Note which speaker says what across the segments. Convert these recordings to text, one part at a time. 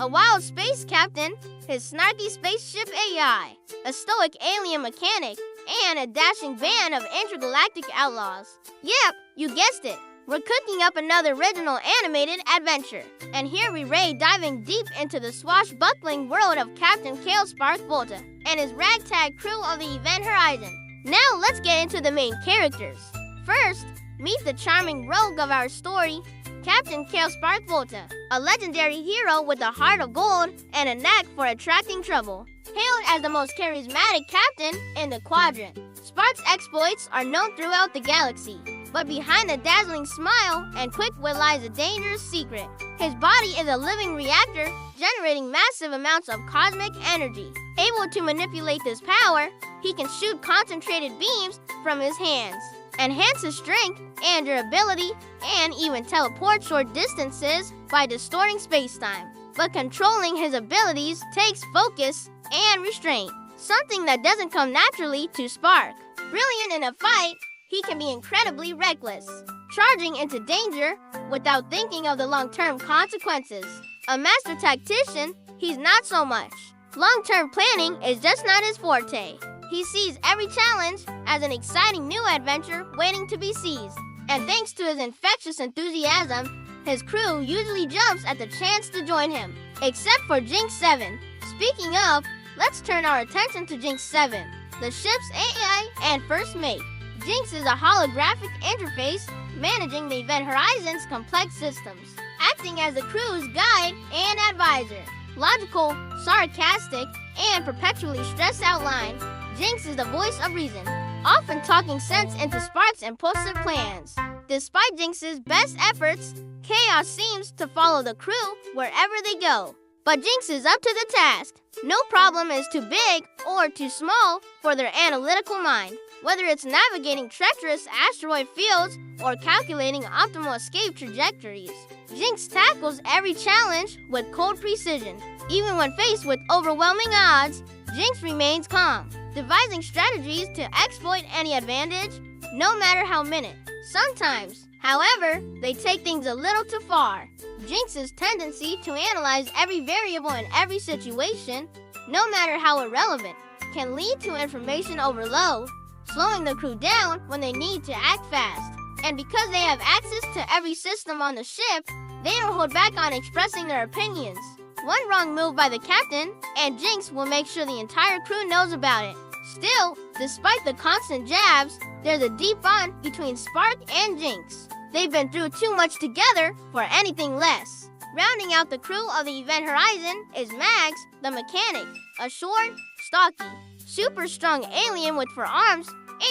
Speaker 1: a wild space captain, his snarky spaceship AI, a stoic alien mechanic, and a dashing band of intergalactic outlaws. Yep, you guessed it. We're cooking up another original animated adventure. And here we raid, diving deep into the swashbuckling world of Captain Kale Spark Volta and his ragtag crew of the Event Horizon. Now let's get into the main characters. First, meet the charming rogue of our story, Captain Kale Spark Volta, a legendary hero with a heart of gold and a knack for attracting trouble. Hailed as the most charismatic captain in the quadrant, Spark's exploits are known throughout the galaxy. But behind the dazzling smile and quick wit lies a dangerous secret. His body is a living reactor, generating massive amounts of cosmic energy. Able to manipulate this power, he can shoot concentrated beams from his hands, enhance his strength and durability, and even teleport short distances by distorting space-time. But controlling his abilities takes focus and restraint, something that doesn't come naturally to Spark. Brilliant in a fight, he can be incredibly reckless, charging into danger without thinking of the long-term consequences. A master tactician, he's not so much. Long-term planning is just not his forte. He sees every challenge as an exciting new adventure waiting to be seized. And thanks to his infectious enthusiasm, his crew usually jumps at the chance to join him. Except for Jinx 7. Speaking of, let's turn our attention to Jinx 7, the ship's AI and first mate. Jinx is a holographic interface managing the Event Horizon's complex systems, acting as the crew's guide and advisor. Logical, sarcastic, and perpetually stressed out line, Jinx is the voice of reason, often talking sense into Spark's impulsive plans. Despite Jinx's best efforts, chaos seems to follow the crew wherever they go. But Jinx is up to the task. No problem is too big or too small for their analytical mind. Whether it's navigating treacherous asteroid fields or calculating optimal escape trajectories, Jinx tackles every challenge with cold precision. Even when faced with overwhelming odds, Jinx remains calm, devising strategies to exploit any advantage, no matter how minute. Sometimes, however, they take things a little too far. Jinx's tendency to analyze every variable in every situation, no matter how irrelevant, can lead to information overload, slowing the crew down when they need to act fast. And because they have access to every system on the ship, they don't hold back on expressing their opinions. One wrong move by the captain, and Jinx will make sure the entire crew knows about it. Still, despite the constant jabs, there's a deep bond between Spark and Jinx. They've been through too much together for anything less. Rounding out the crew of the Event Horizon is Mags, the mechanic, a short, stocky, super strong alien with forearms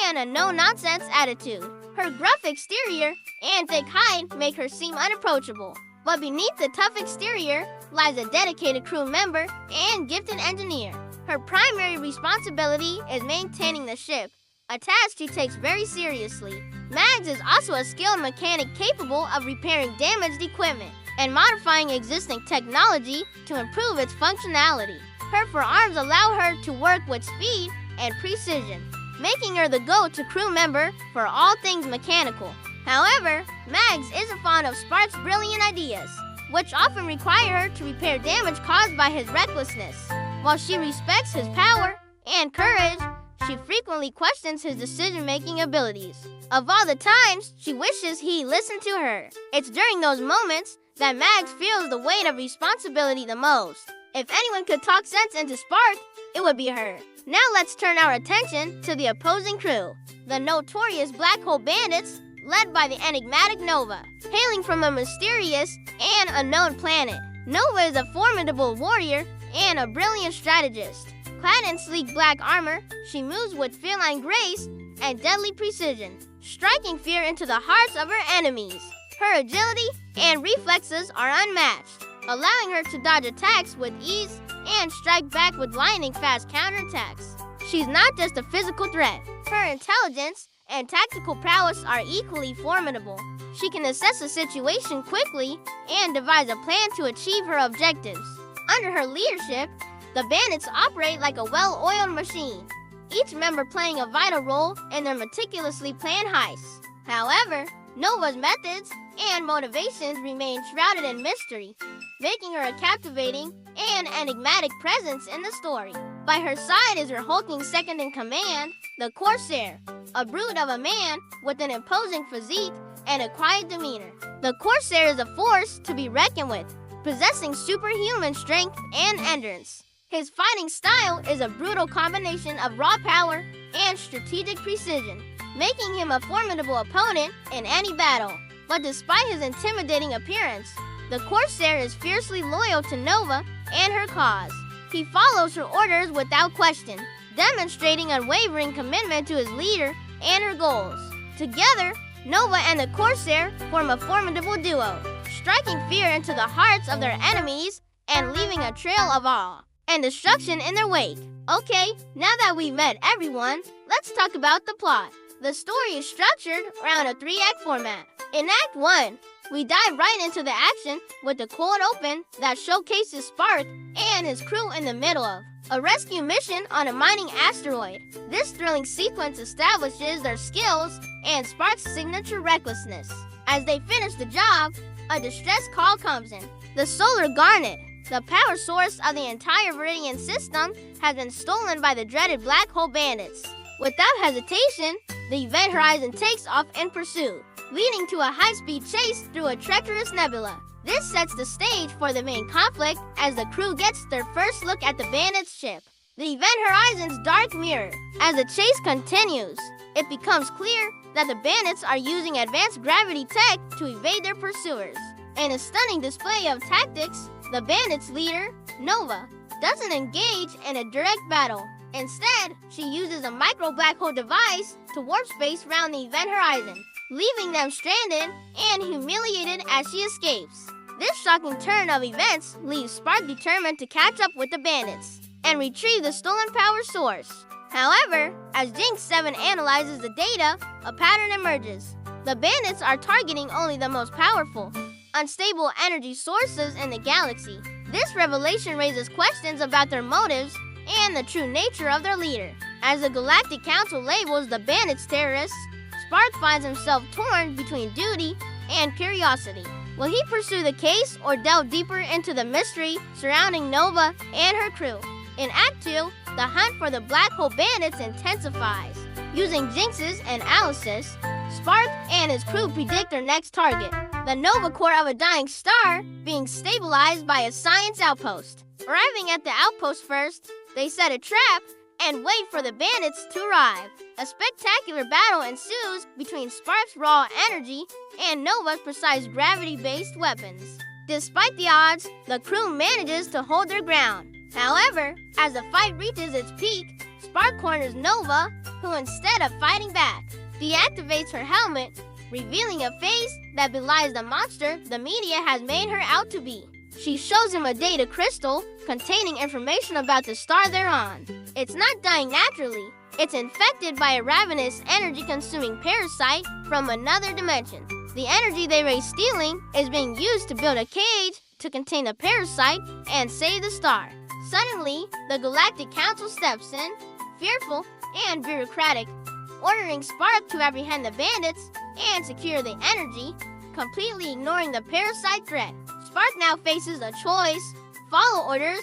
Speaker 1: and a no-nonsense attitude. Her gruff exterior and thick hide make her seem unapproachable. But beneath the tough exterior lies a dedicated crew member and gifted engineer. Her primary responsibility is maintaining the ship, a task she takes very seriously. Mags is also a skilled mechanic capable of repairing damaged equipment and modifying existing technology to improve its functionality. Her forearms allow her to work with speed and precision, making her the go-to crew member for all things mechanical. However, Mags isn't fond of Spark's brilliant ideas, which often require her to repair damage caused by his recklessness. While she respects his power and courage, she frequently questions his decision-making abilities. Of all the times she wishes he listened to her, it's during those moments that Mags feels the weight of responsibility the most. If anyone could talk sense into Spark, it would be her. Now let's turn our attention to the opposing crew, the notorious Black Hole Bandits, led by the enigmatic Nova. Hailing from a mysterious and unknown planet, Nova is a formidable warrior and a brilliant strategist. Clad in sleek black armor, she moves with feline grace and deadly precision, striking fear into the hearts of her enemies. Her agility and reflexes are unmatched, allowing her to dodge attacks with ease and strike back with lightning-fast counterattacks. She's not just a physical threat. Her intelligence and tactical prowess are equally formidable. She can assess a situation quickly and devise a plan to achieve her objectives. Under her leadership, the Bandits operate like a well-oiled machine, each member playing a vital role in their meticulously planned heists. However, Nova's methods and motivations remain shrouded in mystery, making her a captivating and enigmatic presence in the story. By her side is her hulking second-in-command, the Corsair, a brute of a man with an imposing physique and a quiet demeanor. The Corsair is a force to be reckoned with, possessing superhuman strength and endurance. His fighting style is a brutal combination of raw power and strategic precision, making him a formidable opponent in any battle. But despite his intimidating appearance, the Corsair is fiercely loyal to Nova and her cause. He follows her orders without question, demonstrating unwavering commitment to his leader and her goals. Together, Nova and the Corsair form a formidable duo, striking fear into the hearts of their enemies and leaving a trail of awe and destruction in their wake. Okay, now that we've met everyone, let's talk about the plot. The story is structured around a 3-act format. In Act 1, we dive right into the action with the cold open that showcases Spark and his crew in the middle of a rescue mission on a mining asteroid. This thrilling sequence establishes their skills and Spark's signature recklessness. As they finish the job, a distress call comes in. The Solar Garnet, the power source of the entire Viridian system, has been stolen by the dreaded Black Hole Bandits. Without hesitation, the Event Horizon takes off in pursuit, leading to a high-speed chase through a treacherous nebula. This sets the stage for the main conflict as the crew gets their first look at the Bandits' ship, the Event Horizon's dark mirror. As the chase continues, it becomes clear that the Bandits are using advanced gravity tech to evade their pursuers. In a stunning display of tactics, the Bandits' leader, Nova, doesn't engage in a direct battle. Instead, she uses a micro-black hole device to warp space around the Event Horizon, leaving them stranded and humiliated as she escapes. This shocking turn of events leaves Spark determined to catch up with the Bandits and retrieve the stolen power source. However, as Jinx 7 analyzes the data, a pattern emerges. The Bandits are targeting only the most powerful, unstable energy sources in the galaxy. This revelation raises questions about their motives and the true nature of their leader. As the Galactic Council labels the Bandits terrorists, Spark finds himself torn between duty and curiosity. Will he pursue the case or delve deeper into the mystery surrounding Nova and her crew? In Act 2, the hunt for the Black Hole Bandits intensifies. Using Jinx's and Alice's, Spark and his crew predict their next target, the Nova core of a dying star being stabilized by a science outpost. Arriving at the outpost first, they set a trap and wait for the Bandits to arrive. A spectacular battle ensues between Spark's raw energy and Nova's precise gravity-based weapons. Despite the odds, the crew manages to hold their ground. However, as the fight reaches its peak, Spark corners Nova, who instead of fighting back, deactivates her helmet, revealing a face that belies the monster the media has made her out to be. She shows him a data crystal containing information about the star they're on. It's not dying naturally. It's infected by a ravenous, energy-consuming parasite from another dimension. The energy they raise stealing is being used to build a cage to contain the parasite and save the star. Suddenly, the Galactic Council steps in, fearful and bureaucratic, ordering Spark to apprehend the Bandits and secure the energy, completely ignoring the parasite threat. Spark now faces a choice: follow orders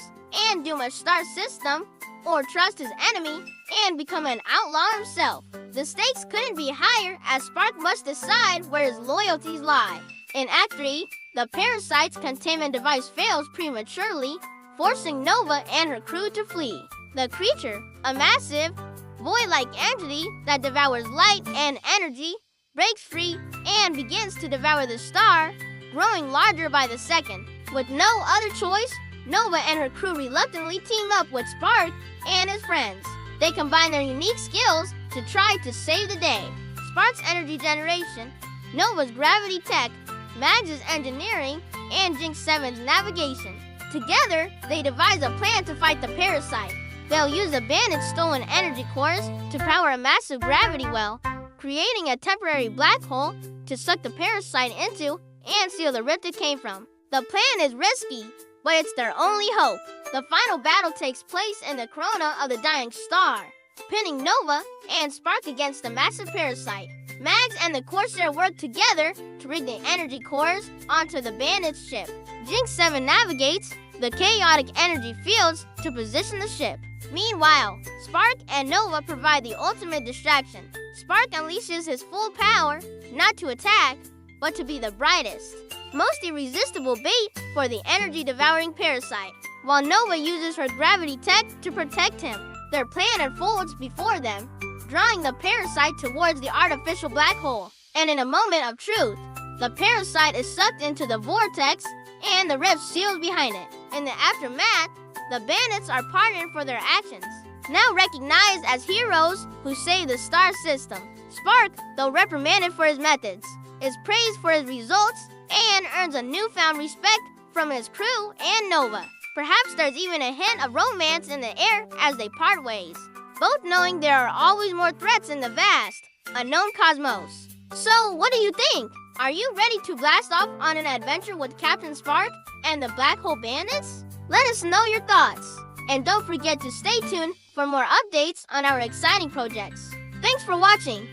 Speaker 1: and doom a star system, or trust his enemy and become an outlaw himself. The stakes couldn't be higher as Spark must decide where his loyalties lie. In Act 3, the parasite's containment device fails prematurely, forcing Nova and her crew to flee. The creature, a massive, void-like entity that devours light and energy, breaks free and begins to devour the star, growing larger by the second. With no other choice, Nova and her crew reluctantly team up with Spark and his friends. They combine their unique skills to try to save the day. Spark's energy generation, Nova's gravity tech, Mags' engineering, and Jinx 7's navigation. Together, they devise a plan to fight the parasite. They'll use the Bandits' stolen energy cores to power a massive gravity well, creating a temporary black hole to suck the parasite into and seal the rift it came from. The plan is risky, but it's their only hope. The final battle takes place in the corona of the dying star, pinning Nova and Spark against the massive parasite. Mags and the Corsair work together to rig the energy cores onto the Bandits ship. Jinx 7 navigates the chaotic energy fields to position the ship. Meanwhile, Spark and Nova provide the ultimate distraction. Spark unleashes his full power, not to attack, but to be the brightest, most irresistible bait for the energy-devouring parasite, while Nova uses her gravity tech to protect him. Their plan unfolds before them, drawing the parasite towards the artificial black hole. And in a moment of truth, the parasite is sucked into the vortex and the rift seals behind it. In the aftermath, the bandits are pardoned for their actions, now recognized as heroes who saved the star system. Spark, though reprimanded for his methods, is praised for his results and earns a newfound respect from his crew and Nova. Perhaps there's even a hint of romance in the air as they part ways, both knowing there are always more threats in the vast, unknown cosmos. So, what do you think? Are you ready to blast off on an adventure with Captain Spark and the Black Hole Bandits? Let us know your thoughts. And don't forget to stay tuned for more updates on our exciting projects. Thanks for watching.